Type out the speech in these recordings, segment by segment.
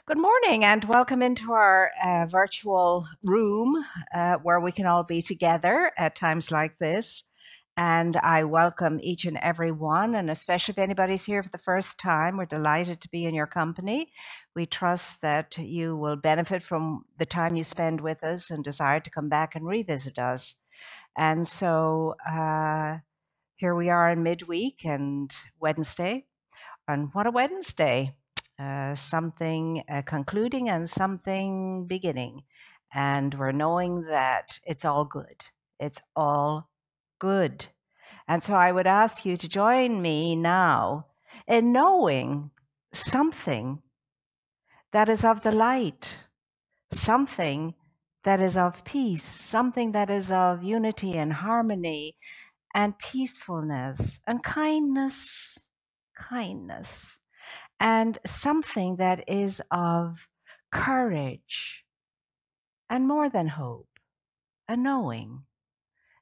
Good morning and welcome into our virtual room where we can all be together at times like this. And I welcome each and every one, and especially if anybody's here for the first time, we're delighted to be in your company. We trust that you will benefit from the time you spend with us and desire to come back and revisit us. And so here we are in midweek and Wednesday. And what a Wednesday! Something concluding and something beginning. And we're knowing that it's all good. It's all good. And so I would ask you to join me now in knowing something that is of the light, something that is of peace, something that is of unity and harmony and peacefulness and kindness, kindness and something that is of courage and more than hope, a knowing,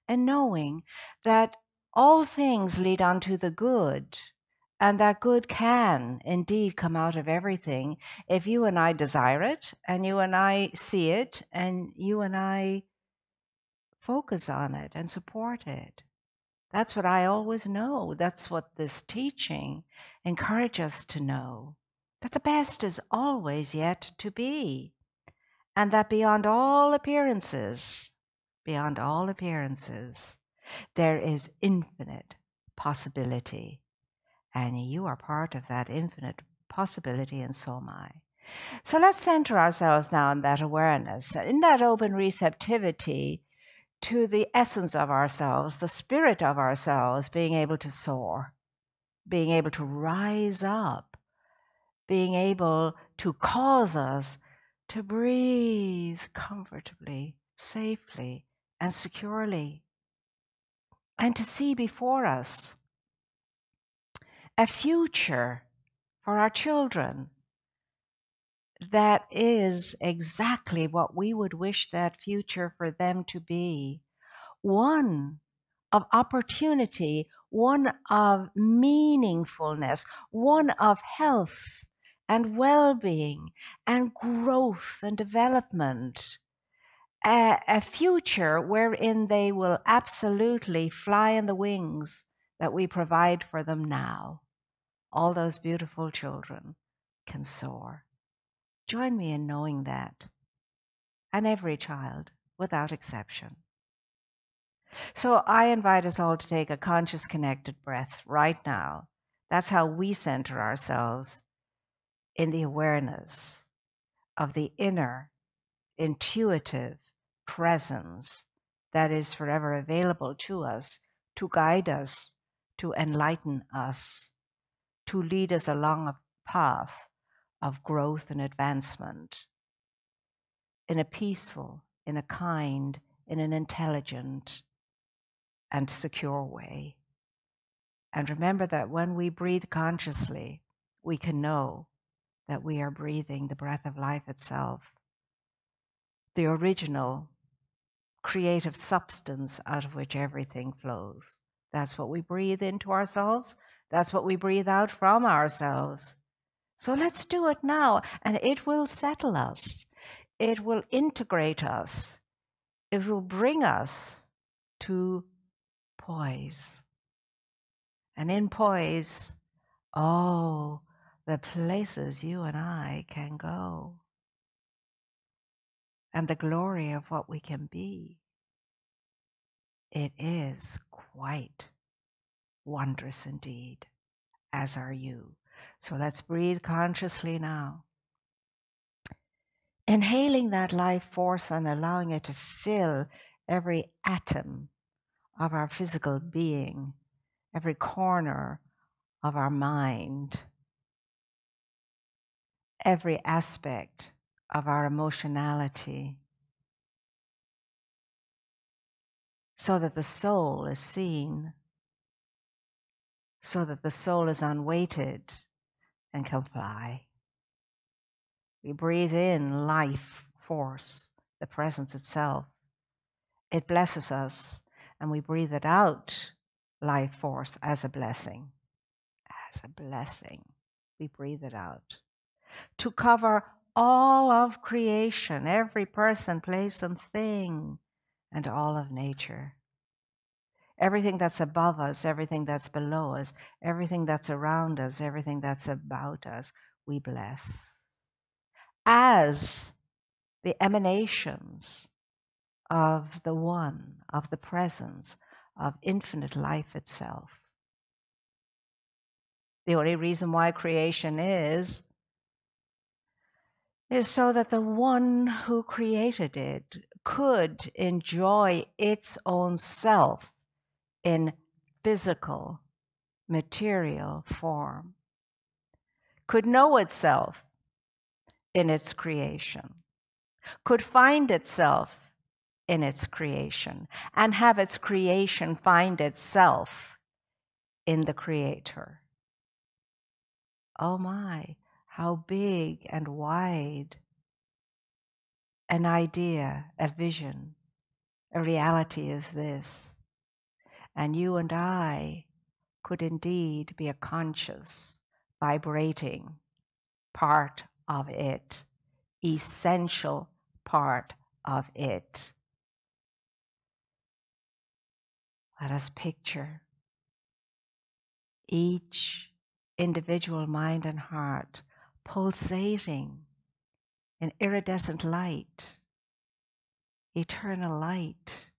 and knowing that all things lead unto the good, and that good can indeed come out of everything if you and I desire it, and you and I see it, and you and I focus on it and support it. That's what I always know. That's what this teaching encourages us to know, that the best is always yet to be, and that beyond all appearances, there is infinite possibility. And you are part of that infinite possibility, and so am I. So let's center ourselves now in that awareness, in that open receptivity to the essence of ourselves, the spirit of ourselves, being able to soar, being able to rise up, being able to cause us to breathe comfortably, safely, and securely, and to see before us a future for our children that is exactly what we would wish that future for them to be. One of opportunity, one of meaningfulness, one of health and well-being and growth and development. A future wherein they will absolutely fly in the wings that we provide for them now. All those beautiful children can soar. Join me in knowing that. And every child, without exception. So I invite us all to take a conscious, connected breath right now. That's how we center ourselves in the awareness of the inner, intuitive presence that is forever available to us to guide us, to enlighten us, to lead us along a path of growth and advancement in a peaceful, in a kind, in an intelligent, and secure way. And remember that when we breathe consciously, we can know that we are breathing the breath of life itself, the original creative substance out of which everything flows. That's what we breathe into ourselves. That's what we breathe out from ourselves. So let's do it now, and it will settle us. It will integrate us. It will bring us to poise. And in poise, oh, the places you and I can go, and the glory of what we can be. It is quite wondrous indeed, as are you. So let's breathe consciously now. Inhaling that life force and allowing it to fill every atom of our physical being, every corner of our mind, every aspect of our emotionality, so that the soul is seen, so that the soul is unweighted and can fly. We breathe in life force, the presence itself. It blesses us, and we breathe it out, life force, as a blessing. As a blessing. We breathe it out to cover all of creation, every person, place, and thing, and all of nature. Everything that's above us, everything that's below us, everything that's around us, everything that's about us, we bless as the emanations of the One, of the presence of infinite life itself. The only reason why creation is so that the One who created it could enjoy its own self in physical, material form, could know itself in its creation, could find itself in its creation, and have its creation find itself in the Creator. Oh my, how big and wide an idea, a vision, a reality is this. And you and I could indeed be a conscious, vibrating part of it, essential part of it. Let us picture each individual mind and heart pulsating in iridescent light, eternal light,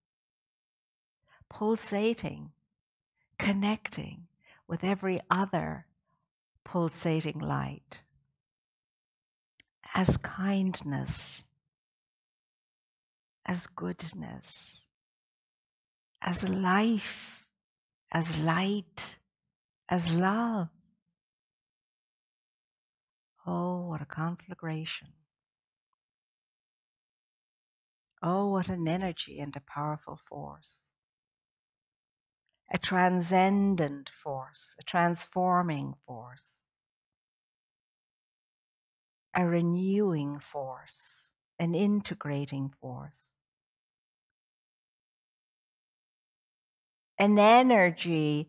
pulsating, connecting with every other pulsating light as kindness, as goodness, as life, as light, as love. Oh, what a conflagration. Oh, what an energy and a powerful force. A transcendent force, a transforming force, a renewing force, an integrating force. An energy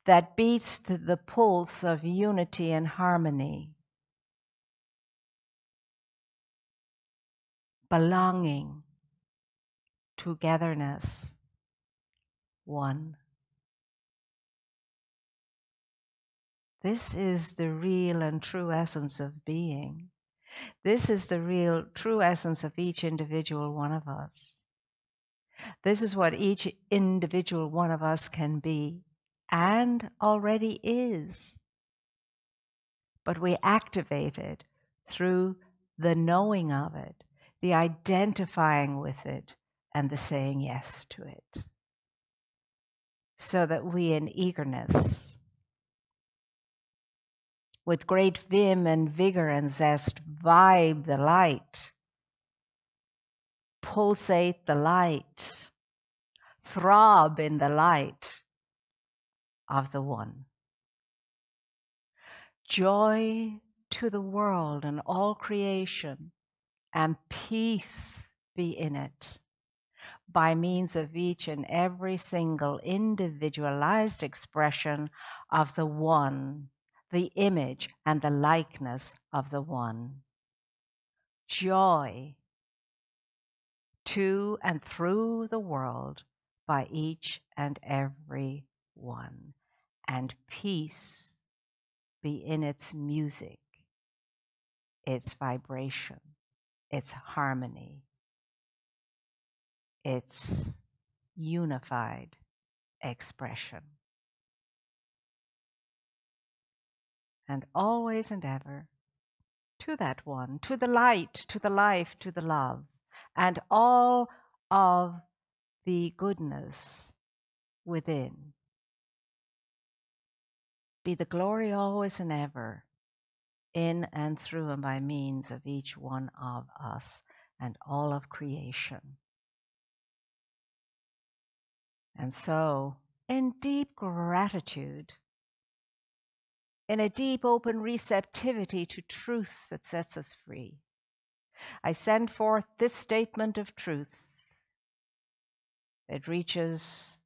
that beats to the pulse of unity and harmony, belonging, togetherness, one. This is the real and true essence of being. This is the real, true essence of each individual one of us. This is what each individual one of us can be and already is. But we activate it through the knowing of it, the identifying with it, and the saying yes to it. So that we in eagerness, with great vim and vigor and zest, vibe the light, pulsate the light, throb in the light of the One. Joy to the world and all creation, and peace be in it, by means of each and every single individualized expression of the One, the image and the likeness of the One. Joy to and through the world by each and every one, and peace be in its music, its vibration, its harmony, its unified expression. And always and ever, to that One, to the light, to the life, to the love, and all of the goodness within, be the glory always and ever, in and through and by means of each one of us and all of creation. And so, in deep gratitude, in a deep open receptivity to truth that sets us free, I send forth this statement of truth. It reaches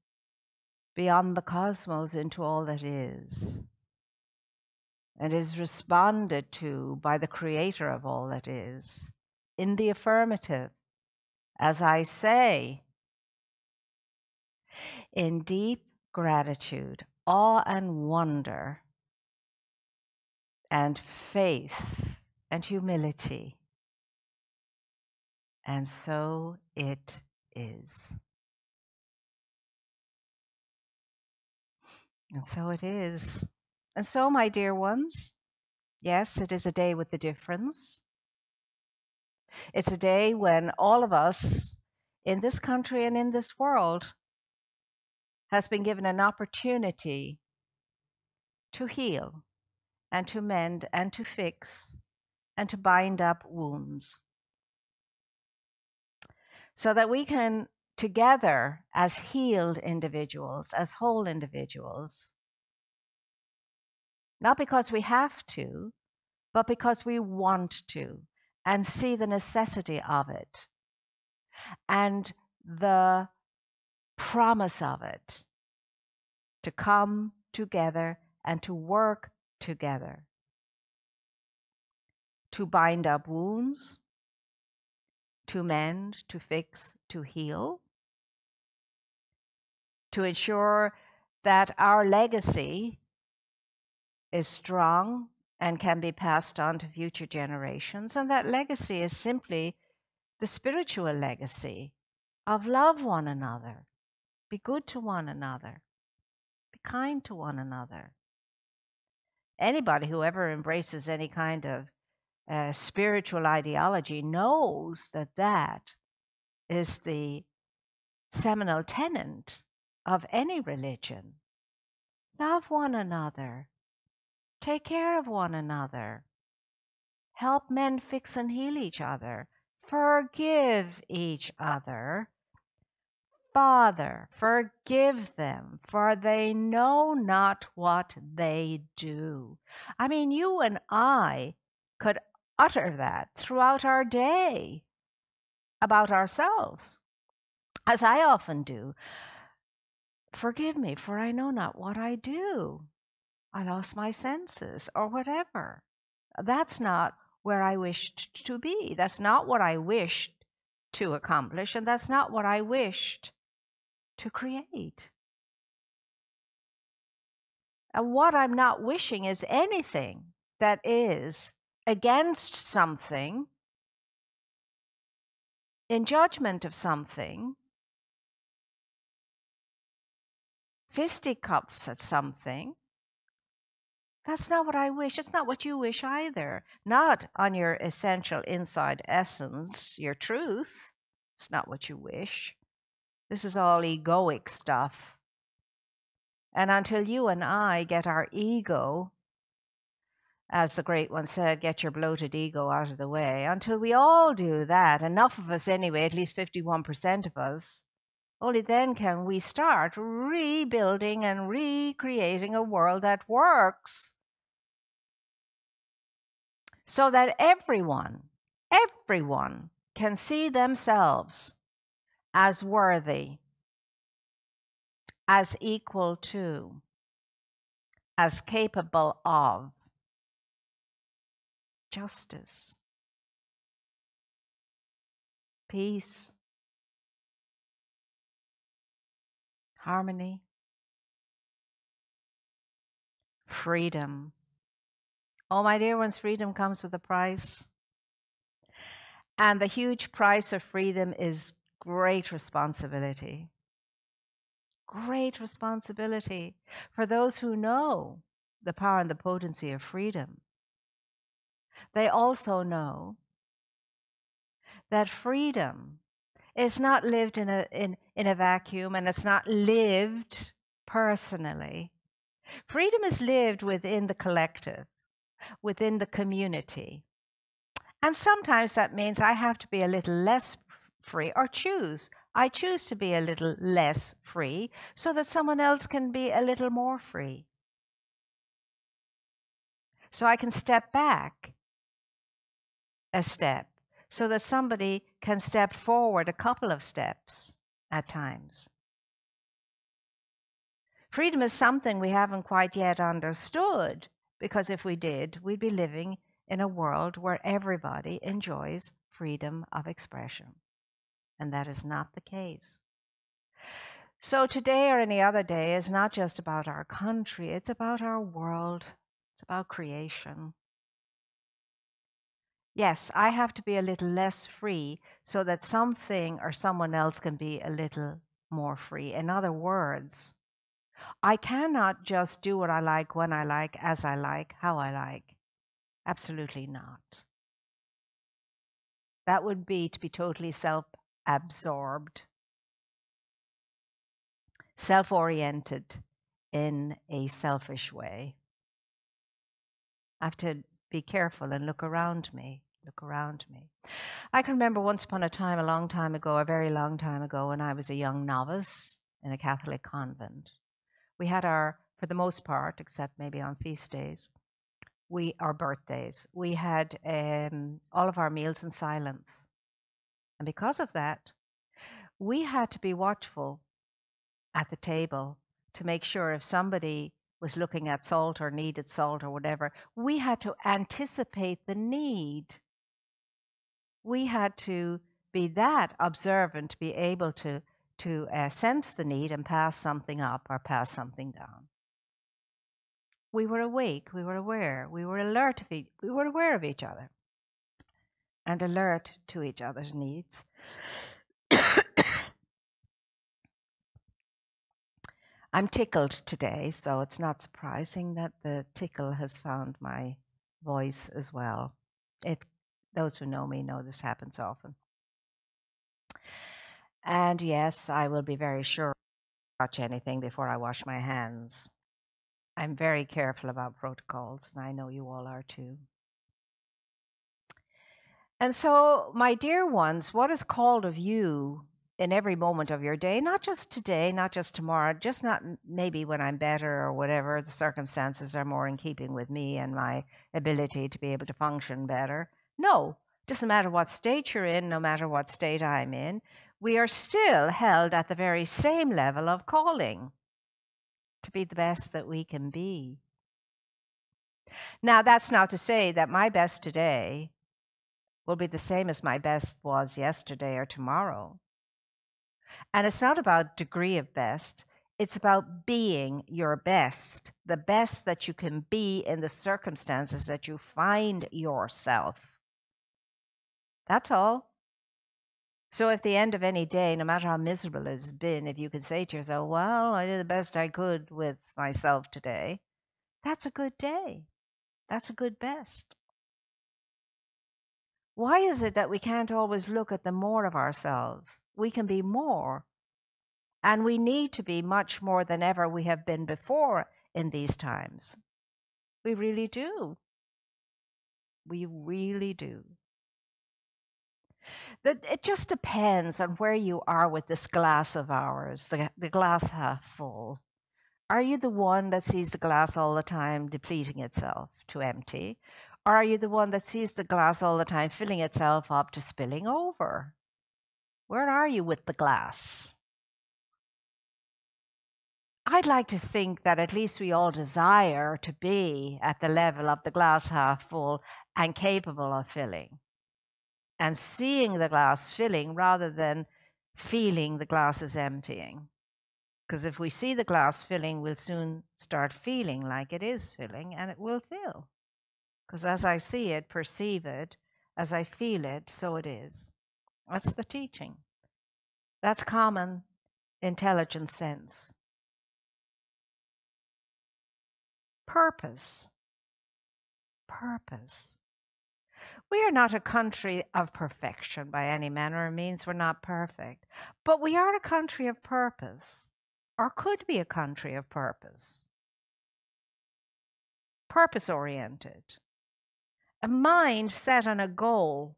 beyond the cosmos into all that is. and is responded to by the creator of all that is in the affirmative, as I say, in deep gratitude, awe and wonder, and faith and humility. And so it is. And so it is. And so, my dear ones, yes, it is a day with a difference. It's a day when all of us in this country and in this world has been given an opportunity to heal and to mend and to fix and to bind up wounds, so that we can together, as healed individuals, as whole individuals, not because we have to, but because we want to, and see the necessity of it and the promise of it, to come together and to work together, to bind up wounds, to mend, to fix, to heal, to ensure that our legacy is strong and can be passed on to future generations. And that legacy is simply the spiritual legacy of love one another, be good to one another, be kind to one another. Anybody who ever embraces any kind of spiritual ideology knows that that is the seminal tenet of any religion. Love one another, take care of one another, help men fix and heal each other, forgive each other. Father, forgive them, for they know not what they do. I mean, you and I could utter that throughout our day about ourselves, as I often do. Forgive me, for I know not what I do. I lost my senses, or whatever. That's not where I wished to be. That's not what I wished to accomplish, and that's not what I wished to create. And what I'm not wishing is anything that is against something, in judgment of something, fisticuffs at something. That's not what I wish. It's not what you wish either. Not on your essential inside essence, your truth. It's not what you wish. This is all egoic stuff. And until you and I get our ego, as the great one said, get your bloated ego out of the way, until we all do that, enough of us anyway, at least 51% of us, only then can we start rebuilding and recreating a world that works, so that everyone can see themselves as worthy, as equal to, as capable of justice, peace, harmony, freedom. Oh, my dear ones, freedom comes with a price. And the huge price of freedom is great responsibility. Great responsibility for those who know the power and the potency of freedom. They also know that freedom is not lived in a vacuum, and it's not lived personally. Freedom is lived within the collective, within the community. And sometimes that means I have to be a little less free, or I choose to be a little less free so that someone else can be a little more free. So I can step back a step so that somebody can step forward a couple of steps at times. Freedom is something we haven't quite yet understood, because if we did, we'd be living in a world where everybody enjoys freedom of expression. And that is not the case. So today or any other day is not just about our country, it's about our world, it's about creation. Yes, I have to be a little less free so that something or someone else can be a little more free. In other words, I cannot just do what I like, when I like, as I like, how I like. Absolutely not. That would be to be totally self-absorbed, self-oriented in a selfish way. I have to be careful and look around me. Look around me. I can remember once upon a time, a long time ago, a very long time ago, when I was a young novice in a Catholic convent. We had for the most part, except maybe on feast days, our birthdays, we had all of our meals in silence. And because of that, we had to be watchful at the table to make sure if somebody was looking at salt or needed salt or whatever, we had to anticipate the need. We had to be that observant to be able to sense the need and pass something up or pass something down. We were awake, we were aware, we were alert, we were aware of each other and alert to each other's needs. I'm tickled today, so it's not surprising that the tickle has found my voice as well. Those who know me know this happens often. And yes, I will be very sure to touch anything before I wash my hands. I'm very careful about protocols, and I know you all are too. And so, my dear ones, what is called of you in every moment of your day, not just today, not just tomorrow, just not maybe when I'm better or whatever, the circumstances are more in keeping with me and my ability to be able to function better. No, doesn't matter what state you're in, no matter what state I'm in, we are still held at the very same level of calling to be the best that we can be. Now, that's not to say that my best today will be the same as my best was yesterday or tomorrow. And it's not about degree of best. It's about being your best, the best that you can be in the circumstances that you find yourself. That's all. So at the end of any day, no matter how miserable it's been, if you can say to yourself, well, I did the best I could with myself today, that's a good day. That's a good best. Why is it that we can't always look at the more of ourselves? We can be more. And we need to be much more than ever we have been before in these times. We really do. We really do. It just depends on where you are with this glass of ours, the glass half full. Are you the one that sees the glass all the time depleting itself to empty? Or are you the one that sees the glass all the time filling itself up to spilling over? Where are you with the glass? I'd like to think that at least we all desire to be at the level of the glass half full and capable of filling and seeing the glass filling rather than feeling the glass is emptying. Because if we see the glass filling, we'll soon start feeling like it is filling, and it will fill. Because as I see it, perceive it, as I feel it, so it is. That's the teaching. That's common intelligent sense. Purpose. Purpose. We are not a country of perfection by any manner of means. We're not perfect. But we are a country of purpose, or could be a country of purpose. Purpose-oriented. A mind set on a goal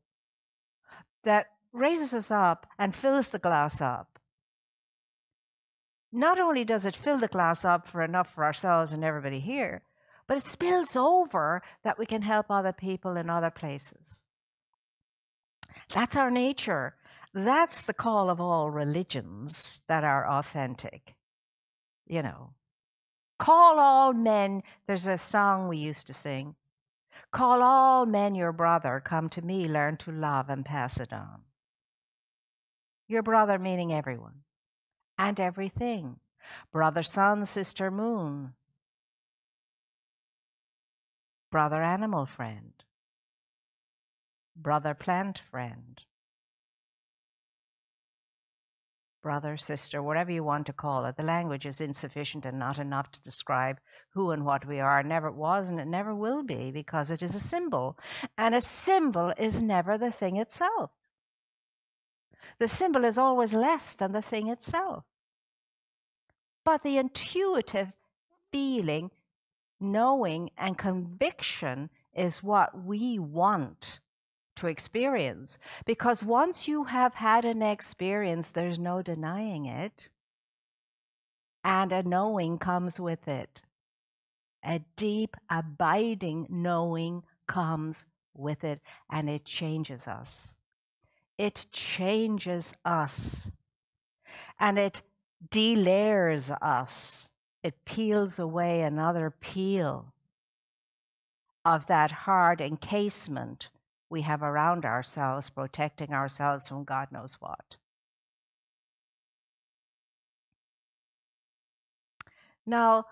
that raises us up and fills the glass up. Not only does it fill the glass up for enough for ourselves and everybody here, but it spills over that we can help other people in other places. That's our nature. That's the call of all religions that are authentic, you know. Call all men. There's a song we used to sing. Call all men your brother. Come to me, learn to love and pass it on. Your brother meaning everyone and everything. Brother sun, sister moon. Brother animal friend. Brother plant friend. Brother, sister, whatever you want to call it. The language is insufficient and not enough to describe who and what we are. It never was and it never will be, because it is a symbol. And a symbol is never the thing itself. The symbol is always less than the thing itself. But the intuitive feeling, knowing, and conviction is what we want to experience. Because once you have had an experience, there's no denying it. And a knowing comes with it. A deep, abiding knowing comes with it, and it changes us. It changes us. And it delayers us. It peels away another peel of that hard encasement we have around ourselves, protecting ourselves from God knows what. Now,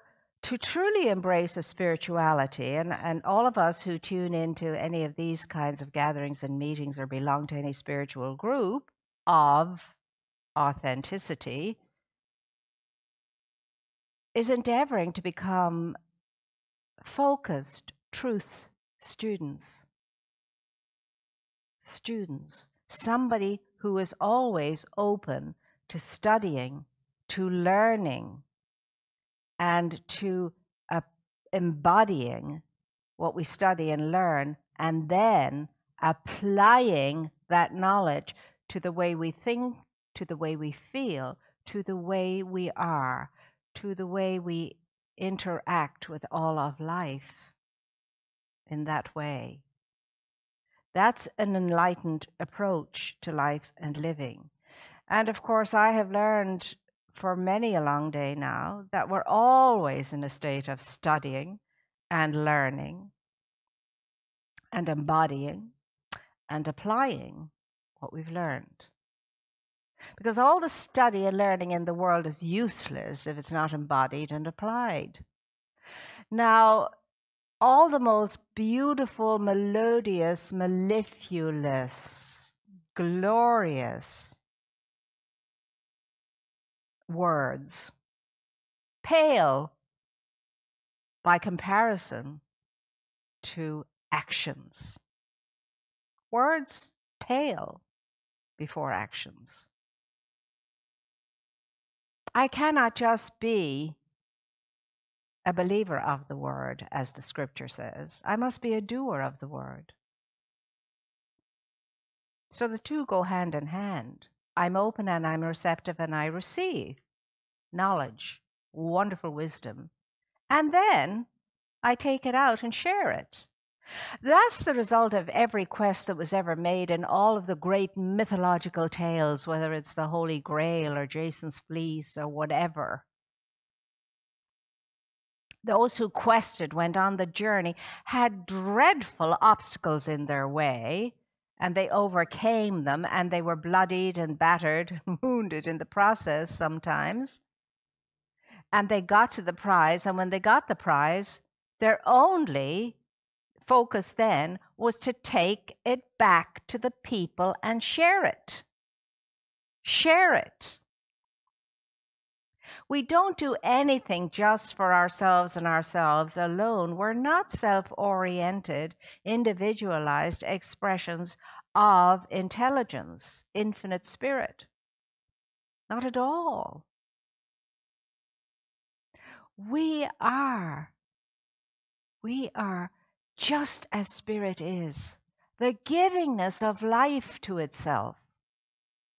to truly embrace a spirituality, and all of us who tune into any of these kinds of gatherings and meetings or belong to any spiritual group of authenticity, is endeavoring to become focused truth students. Somebody who is always open to studying, to learning, and to embodying what we study and learn, and then applying that knowledge to the way we think, to the way we feel, to the way we are, to the way we interact with all of life in that way. That's an enlightened approach to life and living. And of course, I have learned for many a long day now that we're always in a state of studying and learning and embodying and applying what we've learned. Because all the study and learning in the world is useless if it's not embodied and applied. Now, all the most beautiful, melodious, mellifluous, glorious words pale by comparison to actions. Words pale before actions. I cannot just be a believer of the word, as the scripture says. I must be a doer of the word. So the two go hand in hand. I'm open and I'm receptive and I receive knowledge, wonderful wisdom, and then I take it out and share it. That's the result of every quest that was ever made in all of the great mythological tales, whether it's the Holy Grail or Jason's Fleece or whatever. Those who quested, went on the journey, had dreadful obstacles in their way, and they overcame them, and they were bloodied and battered, wounded in the process sometimes. And they got to the prize, and when they got the prize, their only focus then was to take it back to the people and share it. Share it. We don't do anything just for ourselves and ourselves alone. We're not self-oriented, individualized expressions of intelligence, infinite spirit. Not at all. We are just as spirit is, the givingness of life to itself.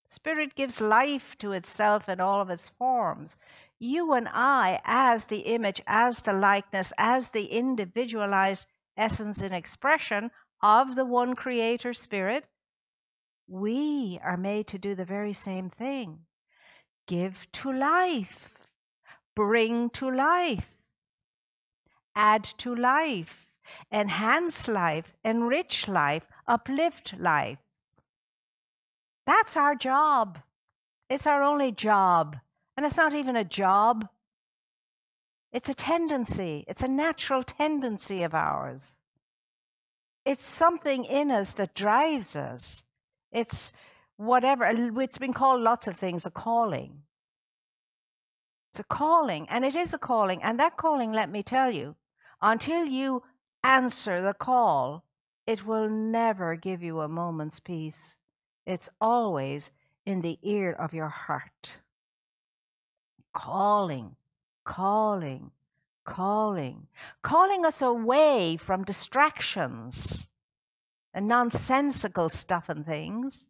Spirit gives life to itself in all of its forms. You and I, as the image, as the likeness, as the individualized essence and expression of the one creator spirit, we are made to do the very same thing. Give to life. Bring to life. add to life, enhance life, enrich life, uplift life. That's our job. It's our only job. And it's not even a job. It's a tendency. It's a natural tendency of ours. It's something in us that drives us. It's whatever. It's been called lots of things, a calling. It's a calling, and it is a calling. And that calling, let me tell you, until you answer the call, it will never give you a moment's peace. It's always in the ear of your heart. Calling, calling, calling, calling us away from distractions and nonsensical stuff and things,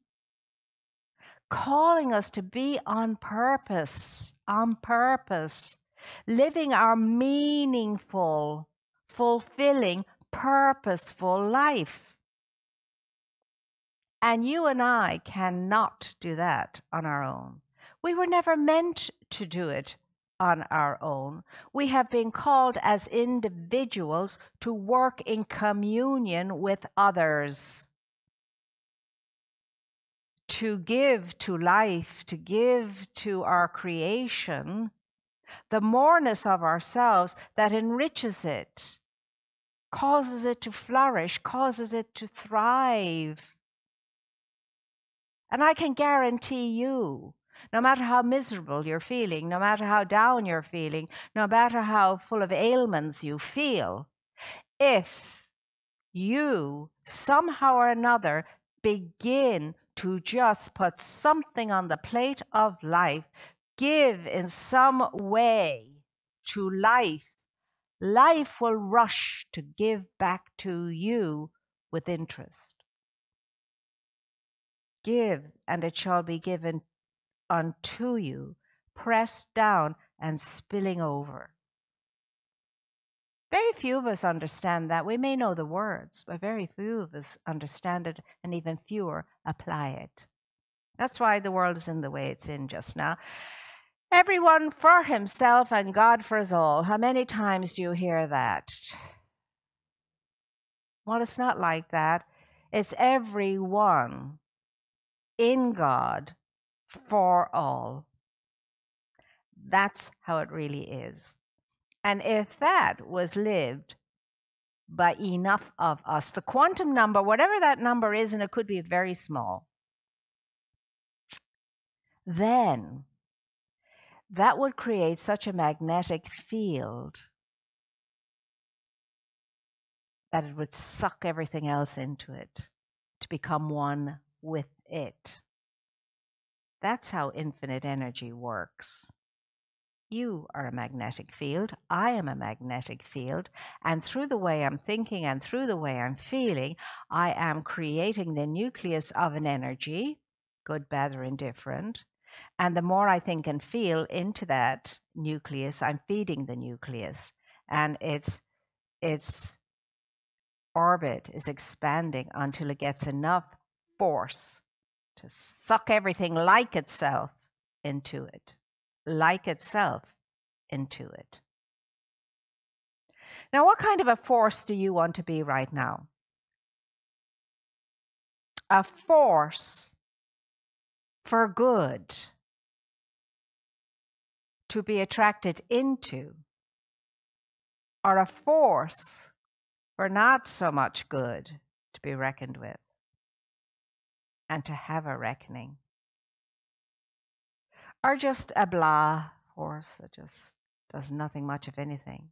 calling us to be on purpose, living our meaningful, fulfilling, purposeful life. And you and I cannot do that on our own. We were never meant to do it on our own. We have been called as individuals to work in communion with others, to give to life, to give to our creation the moreness of ourselves that enriches it, causes it to flourish, causes it to thrive. And I can guarantee you, no matter how miserable you're feeling, no matter how down you're feeling, no matter how full of ailments you feel, if you somehow or another begin to just put something on the plate of life, give in some way to life, life will rush to give back to you with interest. Give, and it shall be given unto you, pressed down and spilling over. Very few of us understand that. We may know the words, but very few of us understand it, and even fewer apply it. That's why the world is in the way it's in just now. Everyone for himself and God for us all. How many times do you hear that? Well, it's not like that. It's everyone in God for all. That's how it really is. And if that was lived by enough of us, the quantum number, whatever that number is, and it could be very small, then that would create such a magnetic field that it would suck everything else into it to become one with it. That's how infinite energy works. You are a magnetic field. I am a magnetic field. And through the way I'm thinking and through the way I'm feeling, I am creating the nucleus of an energy, good, bad, or indifferent. And the more I think and feel into that nucleus, I'm feeding the nucleus. And its orbit is expanding until it gets enough force to suck everything like itself into it. Like itself into it. Now, what kind of a force do you want to be right now? A force for good to be attracted into, or a force for not so much good to be reckoned with and to have a reckoning? Or just a blah force that just does nothing much of anything?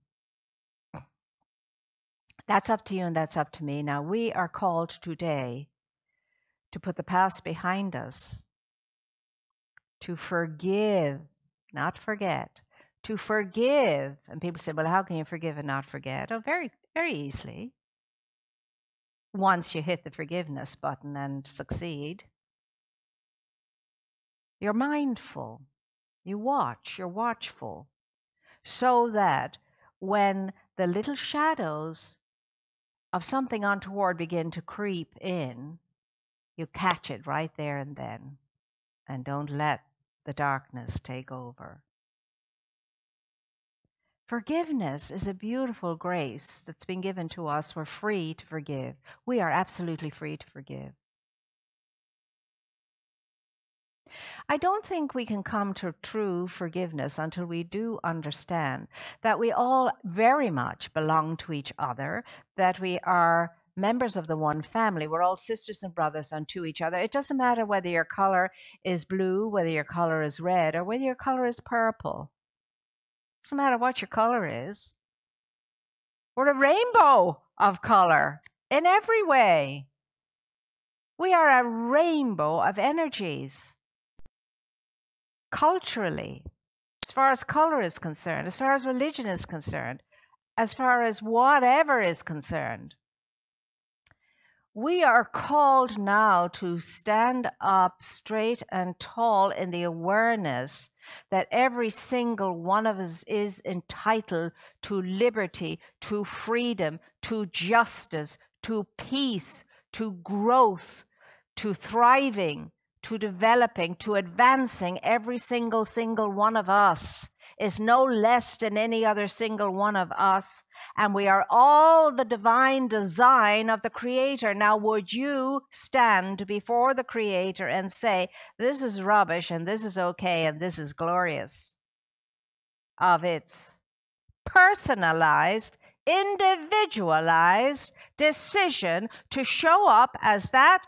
That's up to you and that's up to me. Now, we are called today to put the past behind us, to forgive, not forget, to forgive. And people say, well, how can you forgive and not forget? Oh, very, very easily. Once you hit the forgiveness button and succeed, you're mindful, you watch, you're watchful, so that when the little shadows of something untoward begin to creep in, you catch it right there and then, and don't let the darkness take over. Forgiveness is a beautiful grace that's been given to us. We're free to forgive. We are absolutely free to forgive. I don't think we can come to true forgiveness until we do understand that we all very much belong to each other, that we are members of the one family. We're all sisters and brothers unto each other. It doesn't matter whether your color is blue, whether your color is red, or whether your color is purple. It doesn't matter what your color is. We're a rainbow of color in every way. We are a rainbow of energies. Culturally, as far as color is concerned, as far as religion is concerned, as far as whatever is concerned, we are called now to stand up straight and tall in the awareness that every single one of us is entitled to liberty, to freedom, to justice, to peace, to growth, to thriving, to developing, to advancing. Every single one of us is no less than any other single one of us. And we are all the divine design of the Creator. Now, would you stand before the Creator and say, this is rubbish and this is okay and this is glorious? Of its personalized, individualized decision to show up as that,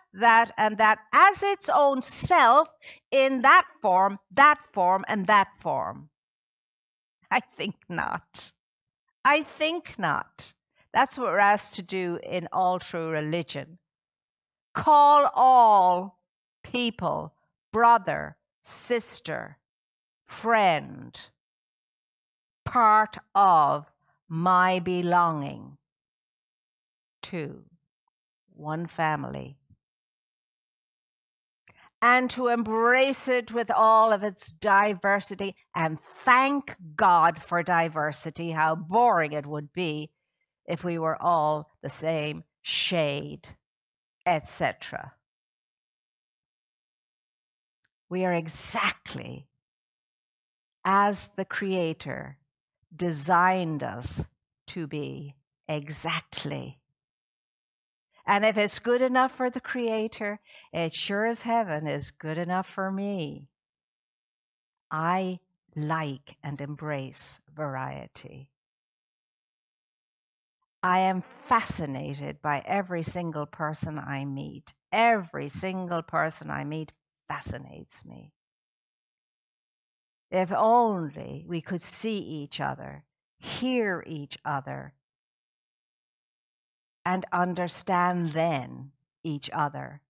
and that as its own self in that form, and that form. I think not. I think not. That's what we're asked to do in all true religion. Call all people brother, sister, friend, part of my belonging to one family, and to embrace it with all of its diversity, and thank God for diversity. How boring it would be if we were all the same shade, etc. We are exactly as the Creator designed us to be, exactly. And if it's good enough for the Creator, it sure as heaven is good enough for me. I like and embrace variety. I am fascinated by every single person I meet. Every single person I meet fascinates me. If only we could see each other, hear each other, and understand then each other,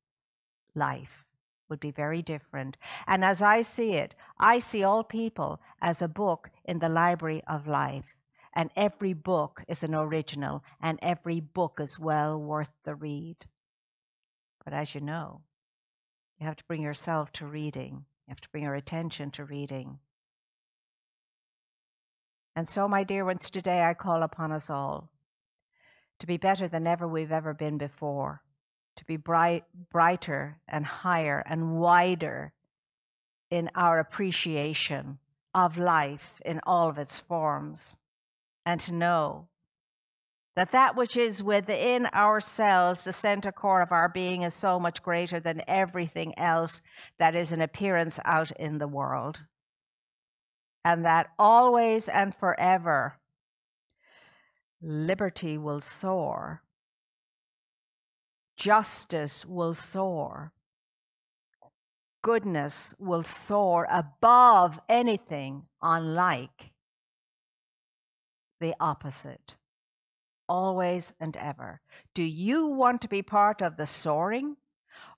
life would be very different. And as I see it, I see all people as a book in the library of life. And every book is an original, and every book is well worth the read. But as you know, you have to bring yourself to reading. You have to bring your attention to reading. And so, my dear ones, today I call upon us all to be better than ever we've ever been before, to be brighter and higher and wider in our appreciation of life in all of its forms, and to know that that which is within ourselves, the center core of our being, is so much greater than everything else that is an appearance out in the world. And that always and forever, liberty will soar, justice will soar, goodness will soar above anything unlike the opposite, always and ever. Do you want to be part of the soaring,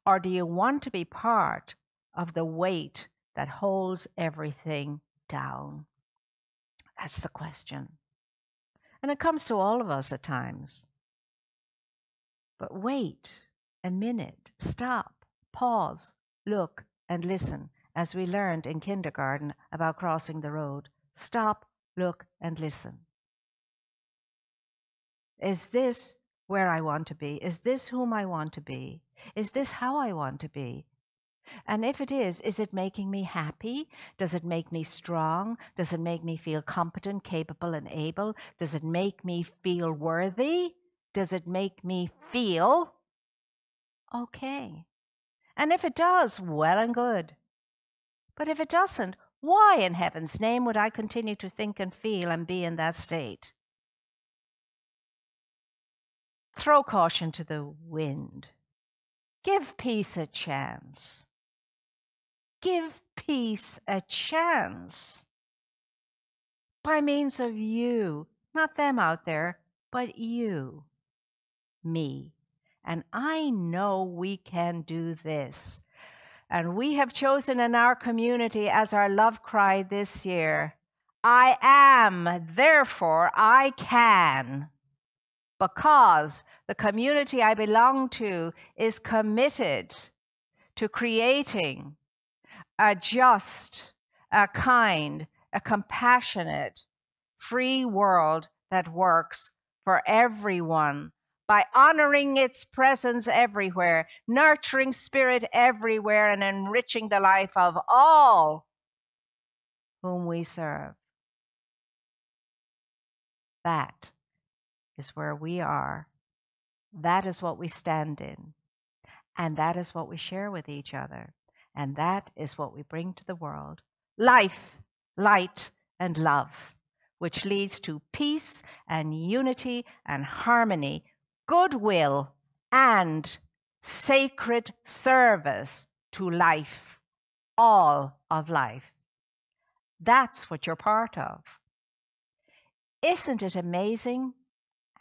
or do you want to be part of the weight that holds everything down? That's the question. And it comes to all of us at times. But wait a minute, stop, pause, look, and listen, as we learned in kindergarten about crossing the road. Stop, look, and listen. Is this where I want to be? Is this whom I want to be? Is this how I want to be? And if it is it making me happy? Does it make me strong? Does it make me feel competent, capable, and able? Does it make me feel worthy? Does it make me feel okay? And if it does, well and good. But if it doesn't, why in heaven's name would I continue to think and feel and be in that state? Throw caution to the wind. Give peace a chance. Give peace a chance. By means of you, not them out there, but you, me. And I know we can do this. And we have chosen in our community as our love cry this year, I am, therefore I can. Because the community I belong to is committed to creating a just, a kind, a compassionate, free world that works for everyone by honoring its presence everywhere, nurturing spirit everywhere, and enriching the life of all whom we serve. That is where we are. That is what we stand in. And that is what we share with each other. And that is what we bring to the world. Life, light, and love, which leads to peace and unity and harmony, goodwill, and sacred service to life, all of life. That's what you're part of. Isn't it amazing?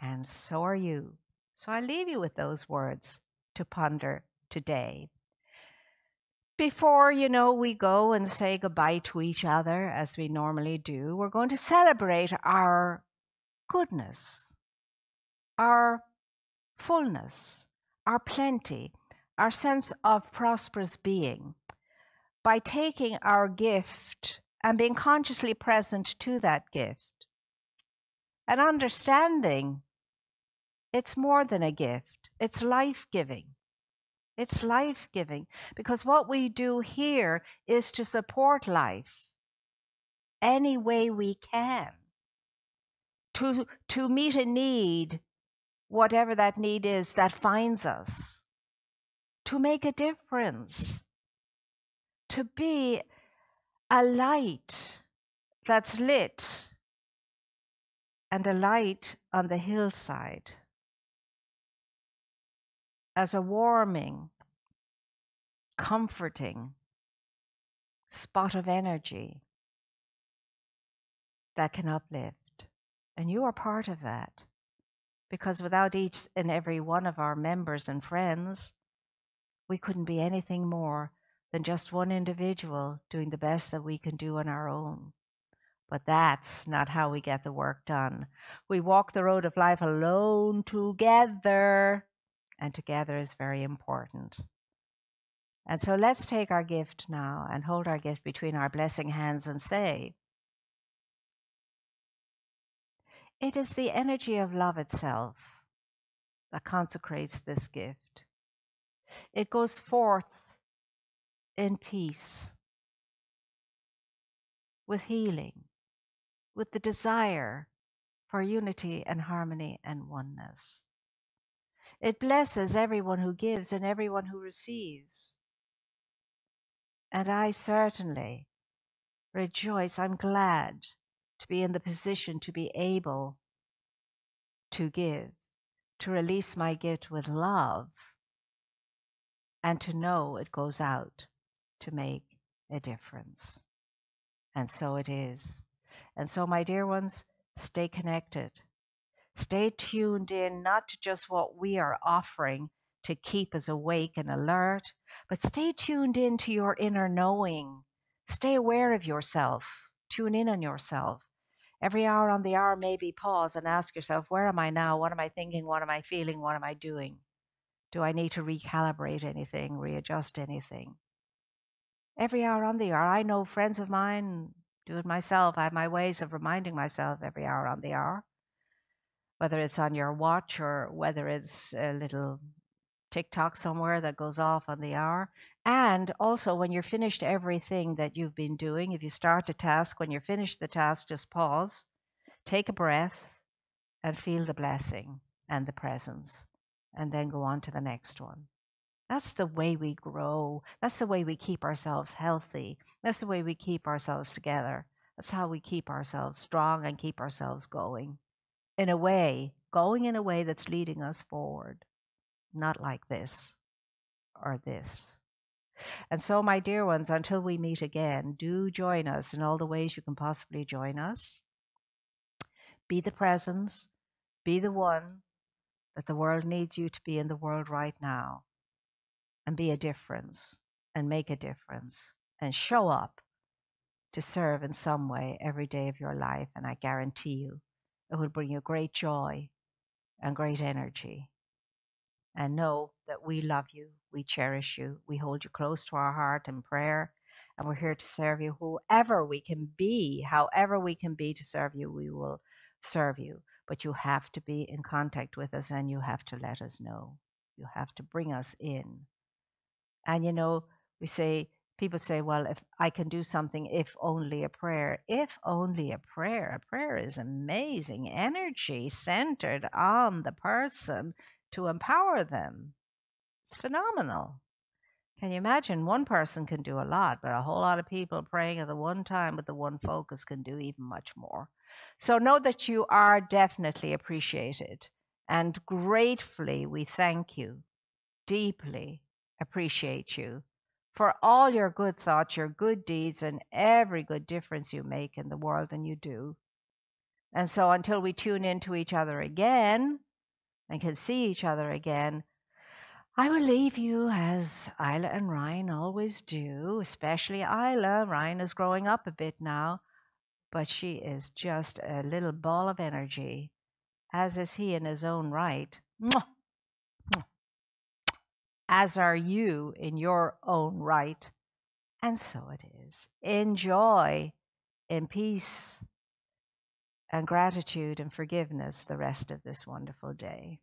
And so are you. So I leave you with those words to ponder today. Before, we go and say goodbye to each other as we normally do, we're going to celebrate our goodness, our fullness, our plenty, our sense of prosperous being by taking our gift and being consciously present to that gift and understanding it's more than a gift, it's life-giving. It's life-giving because what we do here is to support life any way we can, to meet a need, whatever that need is that finds us, to make a difference, to be a light that's lit and a light on the hillside, as a warming, comforting spot of energy that can uplift. And you are part of that, because without each and every one of our members and friends, we couldn't be anything more than just one individual doing the best that we can do on our own. But that's not how we get the work done. We walk the road of life alone together, and together is very important. And so let's take our gift now and hold our gift between our blessing hands and say, it is the energy of love itself that consecrates this gift. It goes forth in peace, with healing, with the desire for unity and harmony and oneness. It blesses everyone who gives and everyone who receives. And I certainly rejoice, I'm glad to be in the position to be able to give, to release my gift with love, and to know it goes out to make a difference. And so it is. And so, my dear ones, stay connected. Stay tuned in, not to just what we are offering to keep us awake and alert, but stay tuned in to your inner knowing. Stay aware of yourself. Tune in on yourself. Every hour on the hour, maybe pause and ask yourself, where am I now? What am I thinking? What am I feeling? What am I doing? Do I need to recalibrate anything, readjust anything? Every hour on the hour. I know friends of mine do it myself. I have my ways of reminding myself every hour on the hour, whether it's on your watch or whether it's a little TikTok somewhere that goes off on the hour. And also, when you're finished everything that you've been doing, if you start a task, when you're finished the task, just pause, take a breath, and feel the blessing and the presence, and then go on to the next one. That's the way we grow. That's the way we keep ourselves healthy. That's the way we keep ourselves together. That's how we keep ourselves strong and keep ourselves going. In a way, going in a way that's leading us forward, not like this or this. And so, my dear ones, until we meet again, do join us in all the ways you can possibly join us. Be the presence, be the one that the world needs you to be in the world right now, and be a difference and make a difference and show up to serve in some way every day of your life. And I guarantee you, it will bring you great joy and great energy. And know that we love you, we cherish you, we hold you close to our heart in prayer, and we're here to serve you whoever we can be, however we can be to serve you, we will serve you. But you have to be in contact with us and you have to let us know. You have to bring us in. And you know, people say, well, if I can do something, if only a prayer. If only a prayer. A prayer is amazing energy centered on the person to empower them. It's phenomenal. Can you imagine? One person can do a lot, but a whole lot of people praying at the one time with the one focus can do even much more. So know that you are definitely appreciated, and gratefully we thank you, deeply appreciate you for all your good thoughts, your good deeds, and every good difference you make in the world, and you do. And so until we tune into each other again and can see each other again, I will leave you as Isla and Ryan always do, especially Isla. Ryan is growing up a bit now, but she is just a little ball of energy, as is he in his own right. Mwah! As are you in your own right. And so it is. Enjoy in peace and gratitude and forgiveness the rest of this wonderful day.